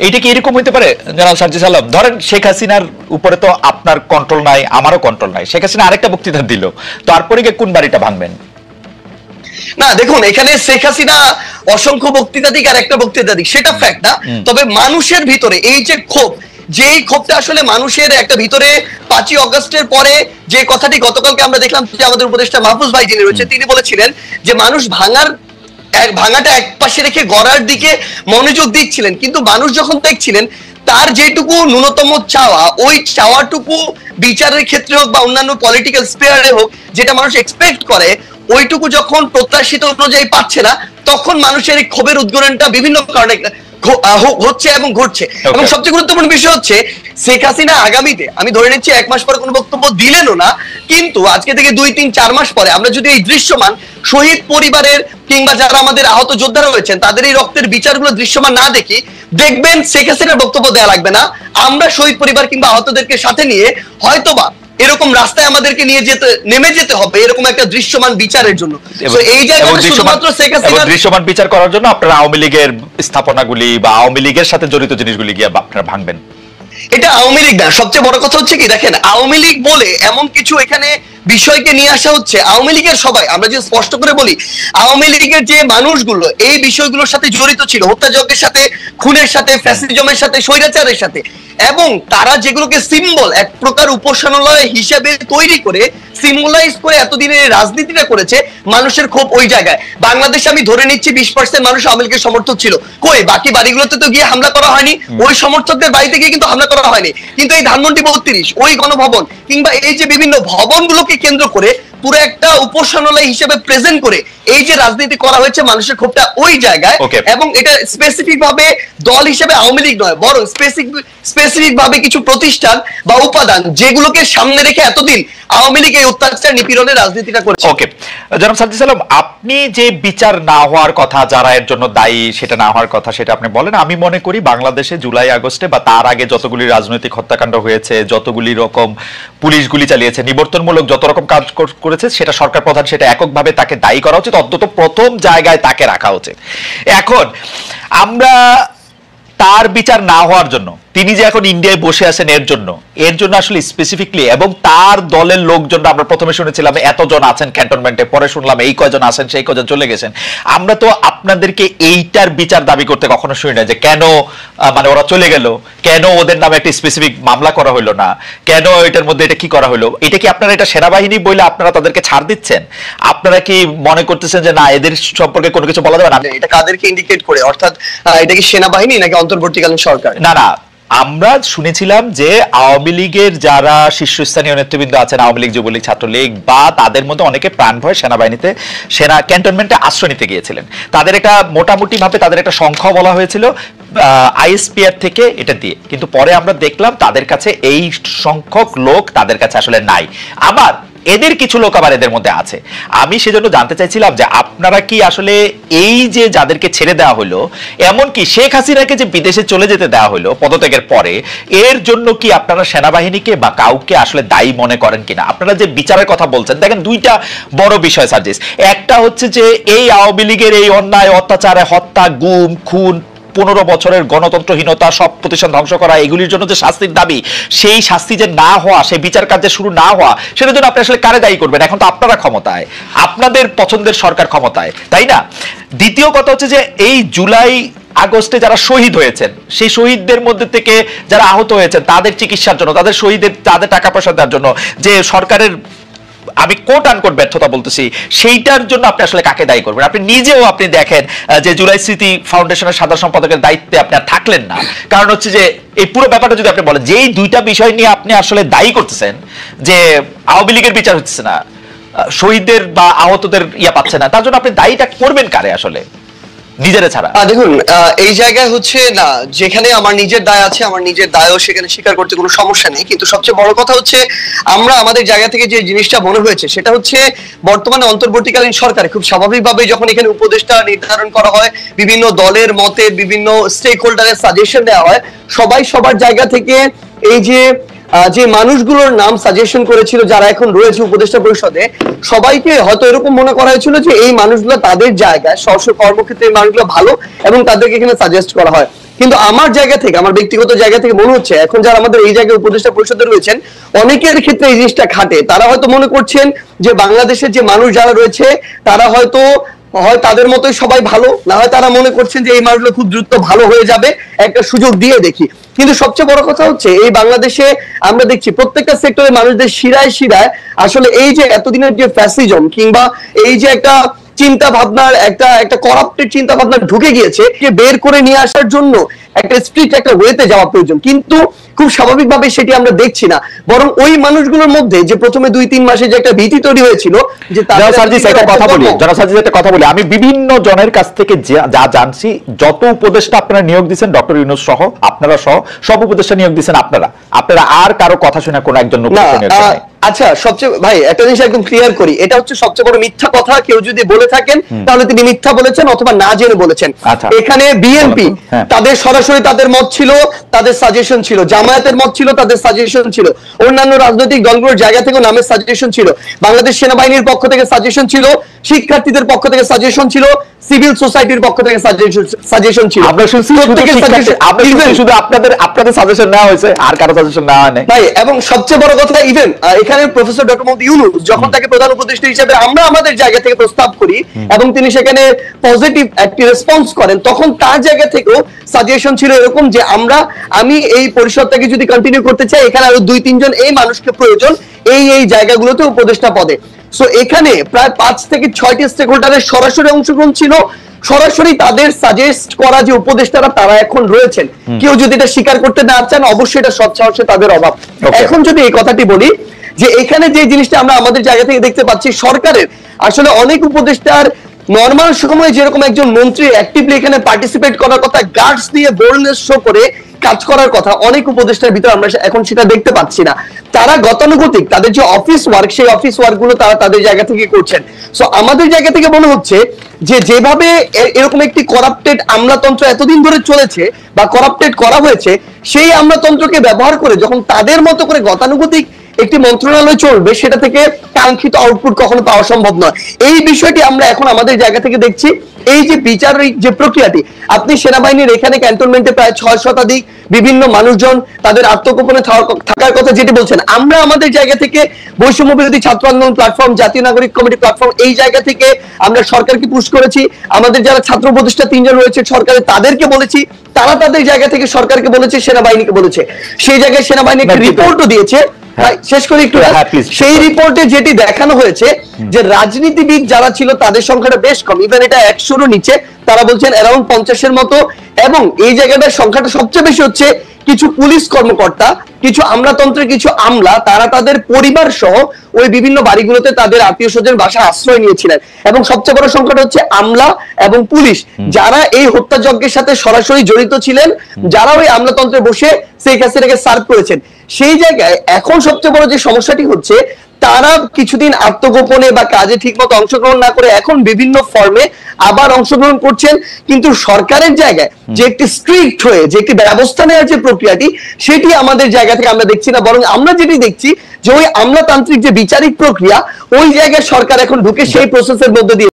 এইটা কি এরকম হইতে পারে জনাব সার্জিস আলম? ধরেন শেখ হাসিনার উপরে তো আপনার কন্ট্রোল নাই, আমারও কন্ট্রোল নাই, শেখ হাসিনা আরেকটা বক্তৃতা দিল, তারপরে গিয়ে কোন বাড়িটা ভাঙবেন? না দেখুন, এখানে শেখ হাসিনা অসংখ্য বক্তৃতা দিক আর একটা বক্তৃতা দিক সেটা ফ্যাক্ট না, তবে মানুষের ভিতরে এই যে ক্ষোভ, যেই ক্ষোভটা আসলে মানুষের একটা ভিতরে 5ই অগস্টের পরে যে কথাটি গতকালকে আমরা দেখলাম যে আমাদের উপদেষ্টা মাহফুজ ভাই যিনি রয়েছে তিনি বলেছিলেন যে মানুষ ভাঙাটা এক পাশে রেখে গড়ার দিকে মনোযোগ দিচ্ছিলেন, কিন্তু মানুষ যখন দেখছিলেন তার যেটুকু ন্যূনতম চাওয়া, ওই চাওয়াটুকু বিচারের ক্ষেত্রে হোক বা অন্যান্য পলিটিক্যাল স্পেয়ারে হোক যেটা মানুষ এক্সপেক্ট করে, ওইটুকু যখন প্রত্যাশিত অনুযায়ী পাচ্ছে না, তখন মানুষের এই ক্ষোভের উদ্গরণটা বিভিন্ন কারণে হচ্ছে এবং ঘটছে। এবং সবচেয়ে গুরুত্বপূর্ণ বিষয় হচ্ছে শেখ হাসিনা আগামীতে, আমি ধরে নিচ্ছি 1 মাস পরে কোনো বক্তব্য দিলেনও না, কিন্তু আজকে থেকে 2-3-4 মাস পরে আমরা যদি এই দৃশ্যমান শহীদ পরিবারের কিংবা যারা আমাদের আহত যোদ্ধারা রয়েছেন তাদের এই রক্তের বিচারগুলো দৃশ্যমান না দেখি, দেখবেন শেখ হাসিনার বক্তব্য দেওয়া লাগবে না, আমরা শহীদ পরিবার কিংবা আহতদেরকে সাথে নিয়ে হয়তোবা এরকম রাস্তায় আমাদেরকে নেমে যেতে হবে এরকম একটা দৃশ্যমান বিচারের জন্য। এই জায়গায় শুধুমাত্র শেখ হাসিনা দৃশ্যমান বিচার করার জন্য আপনারা আওয়ামী লীগের স্থাপনাগুলি বা আওয়ামী লীগের সাথে জড়িত জিনিসগুলি গিয়ে আপনারা ভাঙবেন। এটা আওয়ামী লীগ না, সবচেয়ে বড় কথা হচ্ছে কি দেখেন, আওয়ামী লীগ বলে এমন কিছু এখানে বিষয়কে নিয়ে আসা হচ্ছে, আওয়ামী লীগের সবাই, আমরা যে স্পষ্ট করে বলি আওয়ামী লীগের যে মানুষগুলো এই বিষয়গুলোর সাথে জড়িত ছিল, হত্যাযজ্ঞের সাথে, খুনের সাথে, ফ্যাসিজমের সাথে, স্বৈরাচারের সাথে, এবং তারা যেগুলোকে সিম্বল এক প্রকার উপাসনালয় হিসেবে তৈরি করে সিম্বলাইজ করে এতদিনের রাজনীতিটা করেছে, মানুষের ক্ষোভ ওই জায়গায়। বাংলাদেশে আমি ধরে নিচ্ছি 20% মানুষ আওয়ামী লীগের সমর্থক ছিল, কই বাকি বাড়িগুলোতে তো গিয়ে হামলা করা হয়নি, ওই সমর্থকদের বাড়িতে গিয়ে কিন্তু হামলা করা হয়নি, কিন্তু এই ধানমন্ডি 32 ওই গণভবন কিংবা এই যে বিভিন্ন ভবনগুলোকে কেন্দ্র করে পুরো একটা উপাসনালয় হিসেবে প্রেজেন্ট করে এই যে রাজনীতি করা হয়েছে, মানুষের ক্ষোভটা ওই জায়গায়। এবং এটা স্পেসিফিক ভাবে দল হিসেবে আওয়ামী লীগ নয়, বরং স্পেসিফিক ভাবে কিছু প্রতিষ্ঠান বা উপাদান যেগুলোকে সামনে রেখে এতদিন আওয়ামী লীগ এই অত্যাচার নিপীড়নের রাজনীতিটা করেছে। ওকে জনাব সার্জিস আলম, আপনি যে বিচার না হওয়ার কথা, যারা এর জন্য দায়ী সেটা না হওয়ার কথা সেটা আপনি বলেন। আমি মনে করি বাংলাদেশে জুলাই আগস্টে বা তার আগে যতগুলি রাজনৈতিক হত্যাকাণ্ড হয়েছে, যতগুলি রকম পুলিশ গুলি চালিয়েছে, নিবর্তনমূলক যত রকম কাজ করেছে, সেটা সরকার প্রধান, সেটা এককভাবে তাকে দায়ী করা উচিত, অন্তত প্রথম জায়গায় তাকে রাখা উচিত। এখন আমরা তার বিচার না হওয়ার জন্য, তিনি যে এখন ইন্ডিয়ায় বসে আছেন এর জন্য আসলে স্পেসিফিকলি, এবং তার দলের লোকজন, আমরা প্রথমে শুনেছিলাম এতজন আছেন ক্যান্টনমেন্টে, পরে শুনলাম এই কয়জন আছেন, সেই কয়জন চলে গেছেন। আমরা তো আপনাদেরকে এইটার বিচার দাবি করতে কখনো শুনি না, যে কেন মানে ওরা চলে গেল, কেন ওদের নামে একটা স্পেসিফিক মামলা করা হলো না, কেন এটার মধ্যে এটা কি করা হলো। এটা কি আপনারা এটা সেনাবাহিনী বলে আপনারা তাদেরকে ছাড় দিচ্ছেন? আপনারা কি মনে করতেছেন যে না, এদের সম্পর্কে কোনো কিছু বলা যাবে না? এটা কাদেরকে ইন্ডিকেট করে, অর্থাৎ এটা কি সেনাবাহিনী নাকি অন্তর্বর্তীকালীন সরকার? না না, আমরা শুনেছিলাম যে আওয়ামী লীগের যারা শীর্ষস্থানীয় নেতৃবৃন্দ আছেন, আওয়ামী লীগ, যুবলীগ, ছাত্রলীগ, বা তাদের মধ্যে অনেকে প্রাণ ভয় সেনাবাহিনীতে, সেনা ক্যান্টনমেন্টে আশ্রয় নিতে গিয়েছিলেন। তাদের একটা মোটামুটি ভাবে তাদের একটা সংখ্যা বলা হয়েছিল আইএসপিআর থেকে এটা দিয়ে, কিন্তু পরে আমরা দেখলাম তাদের কাছে এই সংখ্যক লোক তাদের কাছে আসলে নাই। আবার এদের কিছু লোক আবার এদের মধ্যে আছে। আমি সেজন্য জানতে চাইছিলাম যে আপনারা কি আসলে এই যে যাদেরকে ছেড়ে দেওয়া হলো, এমনকি শেখ হাসিনাকে যে বিদেশে চলে যেতে দেওয়া হলো পদত্যাগের পরে, এর জন্য কি আপনারা সেনাবাহিনীকে বা কাউকে আসলে দায়ী মনে করেন কিনা? আপনারা যে বিচারের কথা বলছেন, দেখেন দুইটা বড় বিষয় সার্জিস। একটা হচ্ছে যে এই আওয়ামী লীগের এই অন্যায়, অত্যাচারে, হত্যা, গুম, খুন, 15 বছরের গণতন্ত্রহীনতা, সব প্রতিষ্ঠান ধ্বংস করা, এগুলির জন্য যে শাস্তির দাবি, সেই শাস্তি যে না হওয়া, সেই বিচার কার্যে শুরু না হওয়া, সেটার জন্য আপনি আসলে কারে দায়ী করবেন? এখন তো আপনারা ক্ষমতায়, আপনাদের পছন্দের সরকার ক্ষমতায়, তাই না? দ্বিতীয় কথা হচ্ছে যে এই জুলাই আগস্টে যারা শহীদ হয়েছেন, সেই শহীদদের মধ্যে থেকে যারা আহত হয়েছেন, তাদের চিকিৎসার জন্য, তাদের শহীদের তাদের টাকা পয়সা দেওয়ার জন্য যে সরকারের, আমি কোট আনকোট ব্যর্থতা বলতেছি, সেইটার জন্য আপনি আসলে কাকে দায়ী করবেন? আপনি নিজেও আপনি দেখেন যে জুলাই স্মৃতি ফাউন্ডেশনের সাধারণ সম্পাদকের দায়িত্বে আপনি আর থাকলেন না। কারণ হচ্ছে যে এই পুরো ব্যাপারটা যদি আপনি বলেন যে এই দুইটা বিষয় নিয়ে আপনি আসলে দায়ী করতেছেন, যে আওয়ামী লীগের বিচার হচ্ছে না, শহীদদের বা আহতদের পাচ্ছে না, তার জন্য আপনি দায়ীটা করবেন কারে আসলে, নিজেরা ছাড়া? দেখুন, এই জায়গায় হচ্ছে না, যেখানে আমার নিজের দায় আছে, আমার নিজের দায়ও সেখানে স্বীকার করতে কোনো সমস্যা নেই, কিন্তু সবচেয়ে বড় কথা হচ্ছে আমরা আমাদের জায়গা থেকে যে জিনিসটা মনে হয়েছে সেটা হচ্ছে বর্তমানে অন্তর্বর্তীকালীন সরকার খুব স্বাভাবিকভাবে যখন এখানে উপদেষ্টা নির্ধারণ করা হয়, বিভিন্ন দলের মতের, বিভিন্ন স্টেক হোল্ডারের সাজেশন দেওয়া হয়, সবাই সবার জায়গা থেকে এই যে মানুষগুলোর নাম সাজেশন করেছিল যারা এখন রয়েছে উপদেষ্টা পরিষদে, সবাইকে হয়তো এরকম মনে করা হয়েছিল যে এই মানুষগুলো তাদের জায়গায় স্ব কর্মক্ষেত্রে মানুষগুলো ভালো এবং তাদেরকে এখানে সাজেস্ট করা হয়। কিন্তু আমার জায়গা থেকে, আমার ব্যক্তিগত জায়গা থেকে মনে হচ্ছে এখন যারা আমাদের এই জায়গায় উপদেষ্টা পরিষদে রয়েছেন অনেকের ক্ষেত্রে এই জিনিসটা খাটে। তারা হয়তো মনে করছেন যে বাংলাদেশের যে মানুষ যারা রয়েছে তারা হয়তো হয় তাদের মতোই সবাই ভালো, না হয় তারা মনে করছেন যে এই মানুষগুলো খুব দ্রুত ভালো হয়ে যাবে, একটা সুযোগ দিয়ে দেখি। কিন্তু সবচেয়ে বড় কথা হচ্ছে এই বাংলাদেশে আমরা দেখছি প্রত্যেকটা সেক্টরে মানুষদের শিরায় শিরায় আসলে এই যে এতদিনের যে ফ্যাসিজম কিংবা এই যে একটা চিন্তা ভাবনার একটা করাপ্টেড চিন্তা ভাবনা ঢুকে গিয়েছে, বের করে নিয়ে আসার জন্য একটা স্ট্রিক্ট একটা ওয়েতে যাওয়া প্রয়োজন। কিন্তু খুব স্বাভাবিকভাবে সেটি আমরা দেখছি না, বরং ওই মানুষগুলোর মধ্যে যে প্রথমে 2-3 মাসে যে একটা ভীতি তৈরি হয়েছিল যে একটা কথা বলি, আমি বিভিন্ন জনের কাছ থেকে যা জানছি, যত উপদেষ্টা আপনারা নিয়োগ দিচ্ছেন ডক্টর ইউনূস সহ, আপনারা সহ সব উপদেষ্টা নিয়োগ দিচ্ছেন আপনারা আর কারো কথা শুনে কোনো একজন আচ্ছা সবচেয়ে ভাই একটা জিনিস একদম ক্লিয়ার করি, এটা হচ্ছে সবচেয়ে বড় মিথ্যা কথা। কেউ যদি বলে থাকেন তাহলে তিনি মিথ্যা বলেছেন অথবা না জেনে বলেছেন। এখানে বিএনপি তাদের সরাসরি তাদের মত ছিল, তাদের সাজেশন ছিল, জামায়াতের মত ছিল, তাদের সাজেশন ছিল, অন্যান্য রাজনৈতিক দলগুলোর জায়গা থেকে নামের সাজেশন ছিল, বাংলাদেশ সেনাবাহিনীর পক্ষ থেকে সাজেশন ছিল, শিক্ষার্থীদের পক্ষ থেকে সাজেশন ছিল, সিভিল সোসাইটির পক্ষ থেকে সাজেশন ছিল। শুধু আপনাদের সাজেশন নেওয়া হয়েছে, আর কারো সাজেশন নেওয়া হয় নাই ভাই। এবং সবচেয়ে বড় কথা, ইভেন এখানে প্রফেসর ডক্টর মোহাম্মদ ইউনূস যখন তাকে প্রধান উপদেষ্টা হিসেবে আমরা আমাদের জায়গা থেকে প্রস্তাব করি এবং তিনি সেখানে পজিটিভ একটি রেসপন্স করেন, তখন তার জায়গা থেকেও সাজেশন ছিল এরকম যে আমি এই পরিষদটাকে যদি কন্টিনিউ করতে চাই, এখানে আরো 2-3 জন এই মানুষকে প্রয়োজন এই জায়গাগুলোতে উপদেষ্টা পদে। সো এখানে প্রায় 5 থেকে 6টি স্টেক হোল্ডারের সরাসরি অংশগ্রহণ ছিল, সরাসরি তাদের সাজেস্ট করা যে উপদেষ্টারা তারা এখন রয়েছেন। কেউ যদি এটা স্বীকার করতে না চান অবশ্যই এটা সৎ সাহসে তাদের অভাব। এখন যদি এই কথাটি বলি যে এখানে যে জিনিসটা আমরা আমাদের জায়গা থেকে দেখতে পাচ্ছি, সরকারের আসলে অনেক উপদেষ্টার নরমাল সময়ে যেরকম একজন মন্ত্রী অ্যাক্টিভলি এখানে পার্টিসিপেট করার কথা, গার্ডস দিয়ে বোল্ডনেস শো করে কাজ করার কথা, অনেক উপদেষ্টার ভিতরে আমরা এখন সেটা দেখতে পাচ্ছি না। তারা গতানুগতিক তাদের যে অফিস ওয়ার্ক, সেই অফিস ওয়ার্ক গুলো তারা তাদের জায়গা থেকে করছেন। সো আমাদের জায়গা থেকে মনে হচ্ছে যে যেভাবে এরকম একটি করাপ্টেড আমলাতন্ত্র এতদিন ধরে চলেছে বা করাপ্টেড করা হয়েছে, সেই আমলাতন্ত্রকে ব্যবহার করে যখন তাদের মতো করে গতানুগতিক একটি মন্ত্রণালয় চলবে, সেটা থেকে কাঙ্ক্ষিত আউটপুট কখনো পাওয়া সম্ভব নয়। এই বিষয়টি আমরা এখন আমাদের জায়গা থেকে দেখছি। এই যে বিচারিক যে প্রক্রিয়াটি, আপনি সেনাবাহিনীর এখানে ক্যান্টনমেন্টে প্রায় 6 শতাধিক বিভিন্ন মানুষজন তাদের আত্মগোপনে থাকার কথা যেটি বলছেন, আমরা আমাদের জায়গা থেকে বৈষম্য বিরোধী ছাত্র আন্দোলন প্ল্যাটফর্ম, জাতীয় নাগরিক কমিটি প্ল্যাটফর্ম, এই জায়গা থেকে আমরা সরকারকে পুশ করেছি। আমাদের যারা ছাত্র উপদেষ্টা 3 জন রয়েছে সরকারে, তাদেরকে বলেছি, তারা তাদের জায়গা থেকে সরকারকে বলেছে, সেনাবাহিনীকে বলেছে। সেই জায়গায় সেনাবাহিনী একটা রিপোর্টও দিয়েছে। শেষ করে একটু, সেই রিপোর্টে যেটি দেখানো হয়েছে যে রাজনীতিবিদ যারা ছিল তাদের সংখ্যাটা বেশ কম, ইভেন এটা 100-র নিচে, তারা বলছেন অ্যারাউন্ড 50-এর মতো। এবং এই জায়গাটার সংখ্যাটা সবচেয়ে বেশি হচ্ছে কিছু পুলিশ কর্মকর্তা, কিছু আমলাতন্ত্রের কিছু আমলা, তারা তাদের পরিবার সহ ওই বিভিন্ন বাড়িগুলোতে তাদের আত্মীয় স্বজন বাসায় আশ্রয় নিয়েছিলেন। এবং সবচেয়ে বড় সংখ্যাটা হচ্ছে আমলা এবং পুলিশ, যারা এই হত্যাযজ্ঞের সাথে সরাসরি জড়িত ছিলেন, যারা ওই আমলাতন্ত্রে বসে শেখ হাসিনাকে সার্ভ করেছেন। সেই জায়গায় এখন সবচেয়ে বড় যে সমস্যাটি হচ্ছে, তারা কিছুদিন আত্মগোপনে বা কাজে ঠিকমতো অংশগ্রহণ না করে এখন বিভিন্ন ফর্মে আবার অংশগ্রহণ করছেন। কিন্তু সরকারের জায়গায় যে একটি স্ট্রিক্ট হয়ে যে একটি ব্যবস্থা নেওয়ার যে প্রক্রিয়াটি, সেটি আমাদের জায়গা থেকে আমরা দেখছি না, বরং আমরা যেটি দেখছি যে ওই আমলাতান্ত্রিক যে বিচারিক প্রক্রিয়া, ওই জায়গায় সরকার এখন ঢুকে সেই প্রসেসের মধ্যে দিয়ে